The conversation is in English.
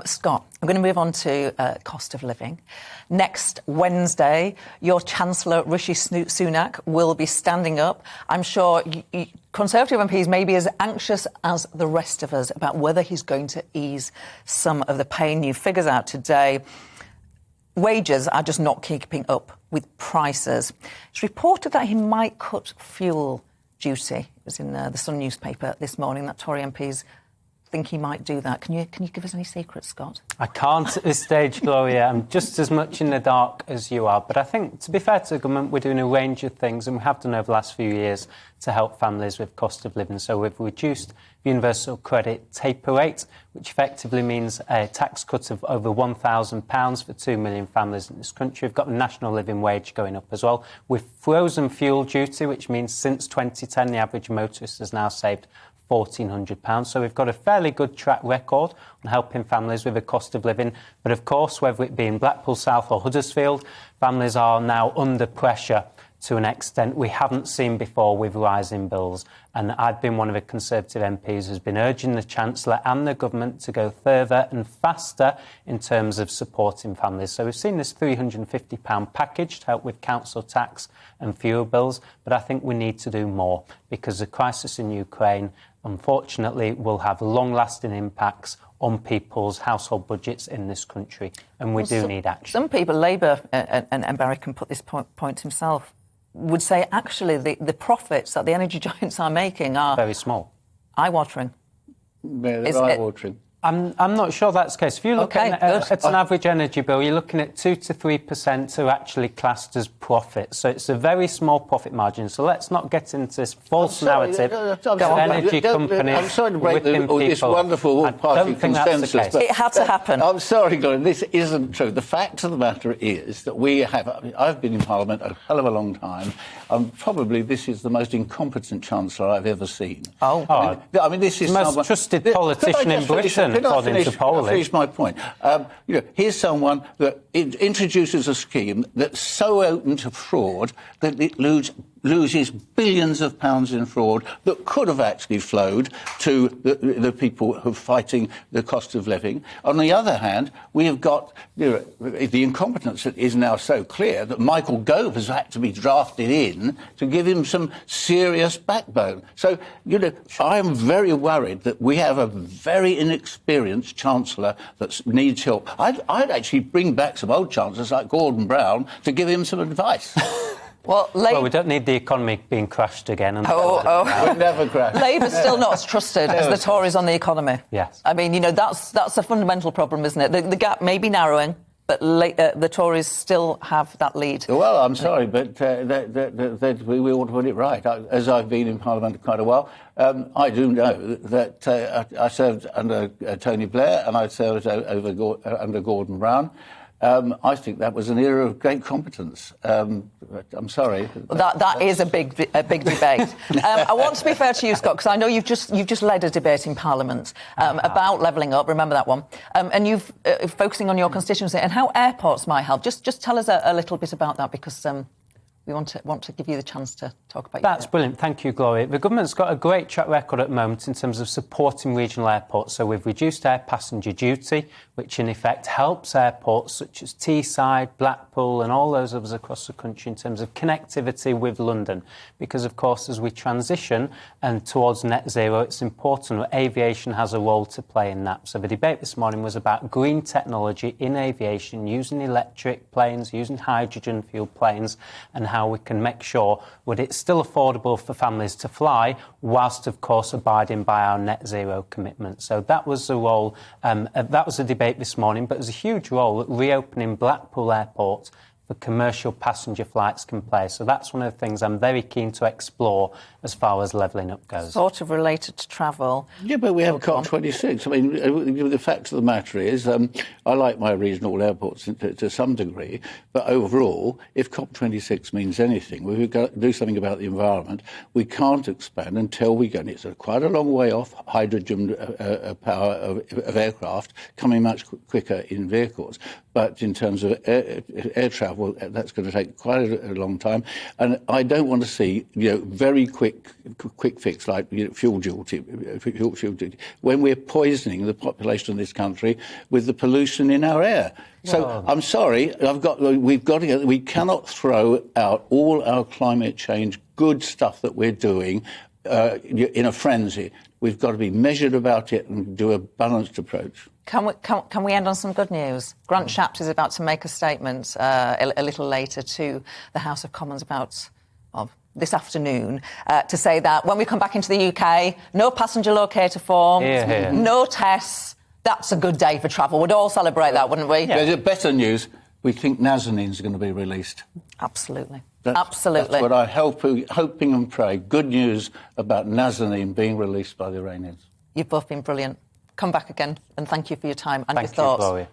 Scott, I'm going to move on to cost of living. Next Wednesday, your Chancellor, Rishi Sunak, will be standing up. I'm sure Conservative MPs may be as anxious as the rest of us about whether he's going to ease some of the pain. New figures out today. Wages are just not keeping up with prices. It's reported that he might cut fuel duty. It was in the Sun newspaper this morning that Tory MPs think he might do that. Can you give us any secrets, Scott? I can't at this stage, Gloria. I'm just as much in the dark as you are. But I think, to be fair to the government, we're doing a range of things, and we have done over the last few years to help families with cost of living. So we've reduced the universal credit taper rate, which effectively means a tax cut of over £1,000 for 2 million families in this country. We've got the national living wage going up as well. We've frozen fuel duty, which means since 2010, the average motorist has now saved £1,400. So we've got a fairly good track record on helping families with the cost of living. But of course, whether it be in Blackpool South or Huddersfield, families are now under pressure to an extent we haven't seen before with rising bills. And I've been one of the Conservative MPs who's been urging the Chancellor and the government to go further and faster in terms of supporting families. So we've seen this £350 package to help with council tax and fuel bills, but I think we need to do more because the crisis in Ukraine, unfortunately, will have long-lasting impacts on people's household budgets in this country, and we do need action. Some people, Labour, and Barry can put this point himself, would say actually the profits that the energy giants are making are very small. Eye-watering. Yeah, they're eye-watering. I'm not sure that's the case. If you look at an average energy bill, you're looking at 2 to 3% are actually classed as profit. So it's a very small profit margin. So let's not get into this false narrative of energy companies. I'm sorry to break this wonderful party consensus. It had to happen. I'm sorry, Glenn, this isn't true. The fact of the matter is that I've been in Parliament a hell of a long time. Probably this is the most incompetent Chancellor I've ever seen. I mean, this is the most trusted politician in Britain. Can I finish my point? Here's someone that introduces a scheme that's so open to fraud that it loses billions of pounds in fraud that could have actually flowed to the people who are fighting the cost of living. On the other hand, we have got the incompetence that is now so clear that Michael Gove has had to be drafted in to give him some serious backbone. So, I am very worried that we have a very inexperienced Chancellor that needs help. I'd actually bring back some old Chancellors like Gordon Brown to give him some advice. Well, we don't need the economy being crashed again. We'll never crash. Labour's still not as trusted as the Tories on the economy. Yes. I mean, that's a fundamental problem, isn't it? The gap may be narrowing, but the Tories still have that lead. Well, I'm sorry, but we ought to put it right. As I've been in Parliament quite a while, I do know that I served under Tony Blair and I served under Gordon Brown. I think that was an era of great competence. I'm sorry. That is a big debate. I want to be fair to you, Scott, because I know you've just led a debate in Parliament about levelling up. Remember that one? And you've focusing on your constituency and how airports might help. Just tell us a little bit about that, because we want to give you the chance to talk about That's brilliant. Thank you, Gloria. The government's got a great track record at the moment in terms of supporting regional airports. So we've reduced air passenger duty, which in effect helps airports such as Teesside, Blackpool and all those others across the country in terms of connectivity with London. Because, of course, as we transition and towards net zero, it's important that aviation has a role to play in that. So the debate this morning was about green technology in aviation, using electric planes, using hydrogen-fueled planes, and how we can make sure that it's still affordable for families to fly whilst, of course, abiding by our net zero commitment. So that was the role, that was the debate this morning, but there's a huge role that reopening Blackpool Airport for commercial passenger flights can play. So that's one of the things I'm very keen to explore as far as levelling up goes. Sort of related to travel. Yeah, but we have COP26. I mean, the fact of the matter is, I like my regional airports to some degree, but overall, if COP26 means anything, we've got to do something about the environment. We can't expand until we get, it's quite a long way off, hydrogen power of aircraft coming much quicker in vehicles. But in terms of air travel, now. Well, that's going to take quite a long time, and I don't want to see very quick fix like fuel duty when we're poisoning the population of this country with the pollution in our air. So I'm sorry, we cannot throw out all our climate change good stuff that we're doing in a frenzy. We've got to be measured about it and do a balanced approach. Can we end on some good news? Grant Shapps is about to make a statement a little later to the House of Commons about this afternoon to say that when we come back into the UK, no passenger locator forms, no tests. That's a good day for travel. We'd all celebrate that, wouldn't we? Yeah. There's better news. We think Nazanine's going to be released. Absolutely. That's what I hoping and pray. Good news about Nazanine being released by the Iranians. You've both been brilliant. Come back again, and thank you for your time and Thank your thoughts. You, Chloe.